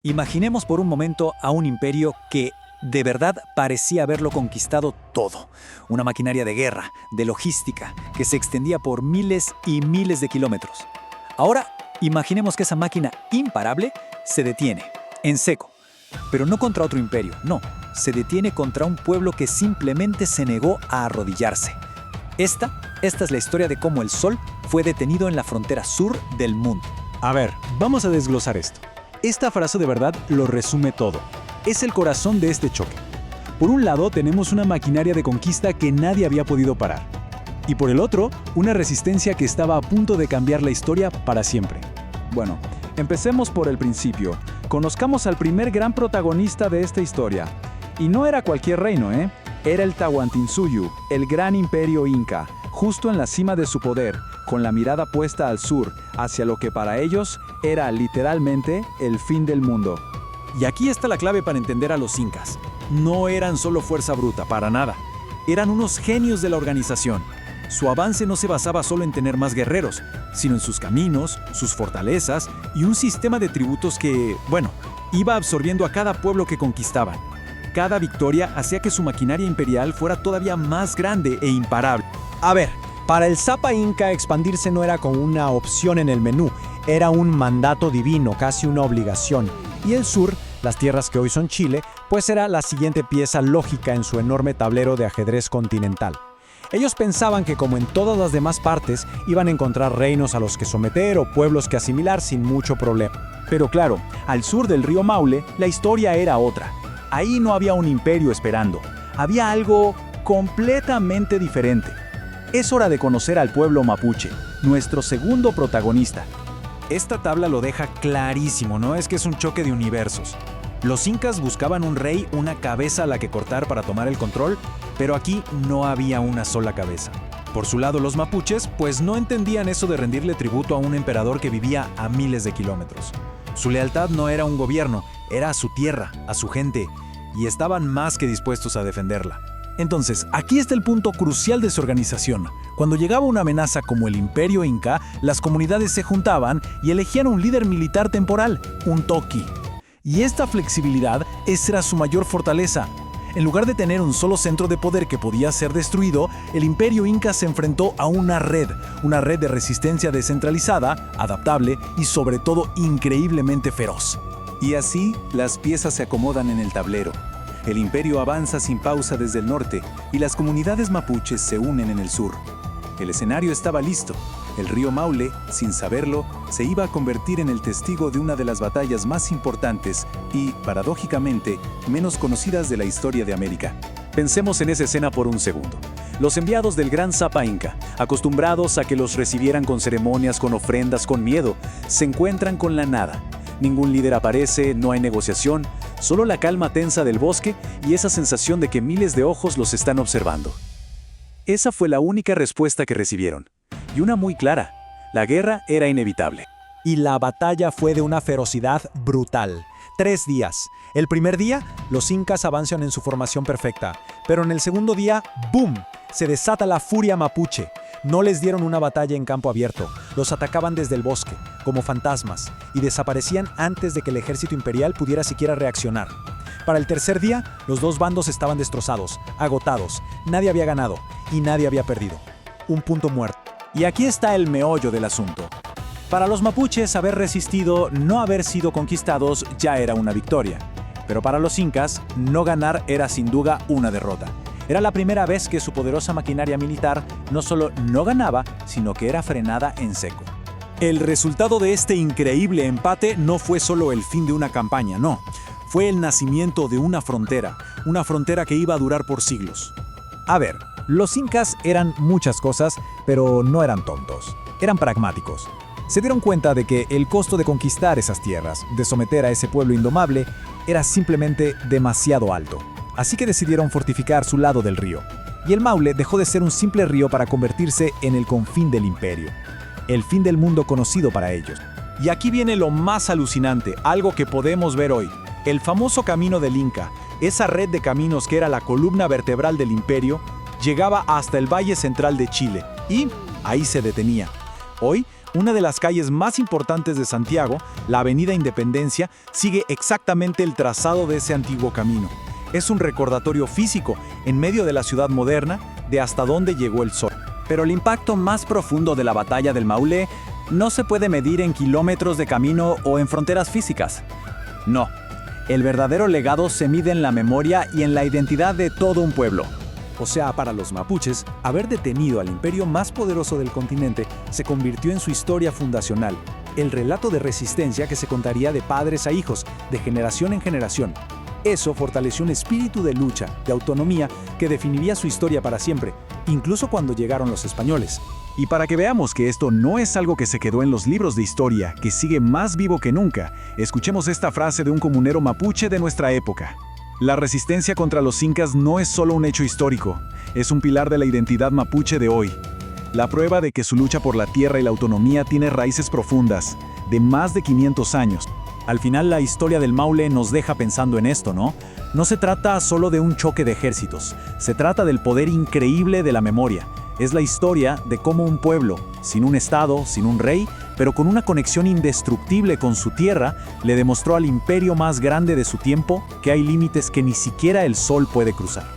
Imaginemos por un momento a un imperio que de verdad parecía haberlo conquistado todo. Una maquinaria de guerra, de logística, que se extendía por miles y miles de kilómetros. Ahora, imaginemos que esa máquina imparable se detiene, en seco. Pero no contra otro imperio, no. Se detiene contra un pueblo que simplemente se negó a arrodillarse. Esta es la historia de cómo el Sol fue detenido en la frontera sur del mundo. A ver, vamos a desglosar esto. Esta frase de verdad lo resume todo. Es el corazón de este choque. Por un lado, tenemos una maquinaria de conquista que nadie había podido parar. Y por el otro, una resistencia que estaba a punto de cambiar la historia para siempre. Bueno, empecemos por el principio. Conozcamos al primer gran protagonista de esta historia. Y no era cualquier reino, ¿eh? Era el Tahuantinsuyo, el gran imperio inca, justo en la cima de su poder, con la mirada puesta al sur, hacia lo que para ellos era literalmente el fin del mundo. Y aquí está la clave para entender a los incas. No eran solo fuerza bruta, para nada. Eran unos genios de la organización. Su avance no se basaba solo en tener más guerreros, sino en sus caminos, sus fortalezas y un sistema de tributos que, iba absorbiendo a cada pueblo que conquistaban. Cada victoria hacía que su maquinaria imperial fuera todavía más grande e imparable. A ver, para el Zapa Inca expandirse no era como una opción en el menú, era un mandato divino, casi una obligación. Y el sur, las tierras que hoy son Chile, pues era la siguiente pieza lógica en su enorme tablero de ajedrez continental. Ellos pensaban que como en todas las demás partes, iban a encontrar reinos a los que someter o pueblos que asimilar sin mucho problema. Pero claro, al sur del río Maule, la historia era otra. Ahí no había un imperio esperando, había algo completamente diferente. Es hora de conocer al pueblo mapuche, nuestro segundo protagonista. Esta tabla lo deja clarísimo, ¿no? Es que es un choque de universos. Los incas buscaban un rey, una cabeza a la que cortar para tomar el control, pero aquí no había una sola cabeza. Por su lado, los mapuches, pues no entendían eso de rendirle tributo a un emperador que vivía a miles de kilómetros. Su lealtad no era un gobierno, era a su tierra, a su gente, y estaban más que dispuestos a defenderla. Entonces, aquí está el punto crucial de su organización. Cuando llegaba una amenaza como el Imperio Inca, las comunidades se juntaban y elegían un líder militar temporal, un toqui. Y esta flexibilidad, esa era su mayor fortaleza. En lugar de tener un solo centro de poder que podía ser destruido, el Imperio Inca se enfrentó a una red de resistencia descentralizada, adaptable y sobre todo increíblemente feroz. Y así, las piezas se acomodan en el tablero. El imperio avanza sin pausa desde el norte y las comunidades mapuches se unen en el sur. El escenario estaba listo. El río Maule, sin saberlo, se iba a convertir en el testigo de una de las batallas más importantes y, paradójicamente, menos conocidas de la historia de América. Pensemos en esa escena por un segundo. Los enviados del gran Zapa Inca, acostumbrados a que los recibieran con ceremonias, con ofrendas, con miedo, se encuentran con la nada. Ningún líder aparece, no hay negociación, solo la calma tensa del bosque y esa sensación de que miles de ojos los están observando. Esa fue la única respuesta que recibieron. Y una muy clara. La guerra era inevitable. Y la batalla fue de una ferocidad brutal. 3 días. El primer día, los incas avanzan en su formación perfecta. Pero en el segundo día, ¡boom!, se desata la furia mapuche. No les dieron una batalla en campo abierto. Los atacaban desde el bosque, como fantasmas, y desaparecían antes de que el ejército imperial pudiera siquiera reaccionar. Para el tercer día, los dos bandos estaban destrozados, agotados. Nadie había ganado y nadie había perdido. Un punto muerto. Y aquí está el meollo del asunto. Para los mapuches, haber resistido, no haber sido conquistados, ya era una victoria. Pero para los incas, no ganar era sin duda una derrota. Era la primera vez que su poderosa maquinaria militar no solo no ganaba, sino que era frenada en seco. El resultado de este increíble empate no fue solo el fin de una campaña, no. Fue el nacimiento de una frontera que iba a durar por siglos. A ver, los incas eran muchas cosas, pero no eran tontos. Eran pragmáticos. Se dieron cuenta de que el costo de conquistar esas tierras, de someter a ese pueblo indomable, era simplemente demasiado alto. Así que decidieron fortificar su lado del río. Y el Maule dejó de ser un simple río para convertirse en el confín del imperio. El fin del mundo conocido para ellos. Y aquí viene lo más alucinante, algo que podemos ver hoy. El famoso camino del Inca, esa red de caminos que era la columna vertebral del imperio, llegaba hasta el Valle Central de Chile y ahí se detenía. Hoy, Una de las calles más importantes de Santiago, la Avenida Independencia, sigue exactamente el trazado de ese antiguo camino. Es un recordatorio físico, en medio de la ciudad moderna, de hasta dónde llegó el sol. Pero el impacto más profundo de la batalla del Maule no se puede medir en kilómetros de camino o en fronteras físicas. No, el verdadero legado se mide en la memoria y en la identidad de todo un pueblo. O sea, para los mapuches, haber detenido al imperio más poderoso del continente se convirtió en su historia fundacional, el relato de resistencia que se contaría de padres a hijos, de generación en generación. Eso fortaleció un espíritu de lucha, de autonomía, que definiría su historia para siempre, incluso cuando llegaron los españoles. Y para que veamos que esto no es algo que se quedó en los libros de historia, que sigue más vivo que nunca, escuchemos esta frase de un comunero mapuche de nuestra época. La resistencia contra los incas no es solo un hecho histórico, es un pilar de la identidad mapuche de hoy. La prueba de que su lucha por la tierra y la autonomía tiene raíces profundas, de más de 500 años. Al final, la historia del Maule nos deja pensando en esto, ¿no? No se trata solo de un choque de ejércitos, se trata del poder increíble de la memoria. Es la historia de cómo un pueblo, sin un estado, sin un rey, pero con una conexión indestructible con su tierra, le demostró al imperio más grande de su tiempo que hay límites que ni siquiera el sol puede cruzar.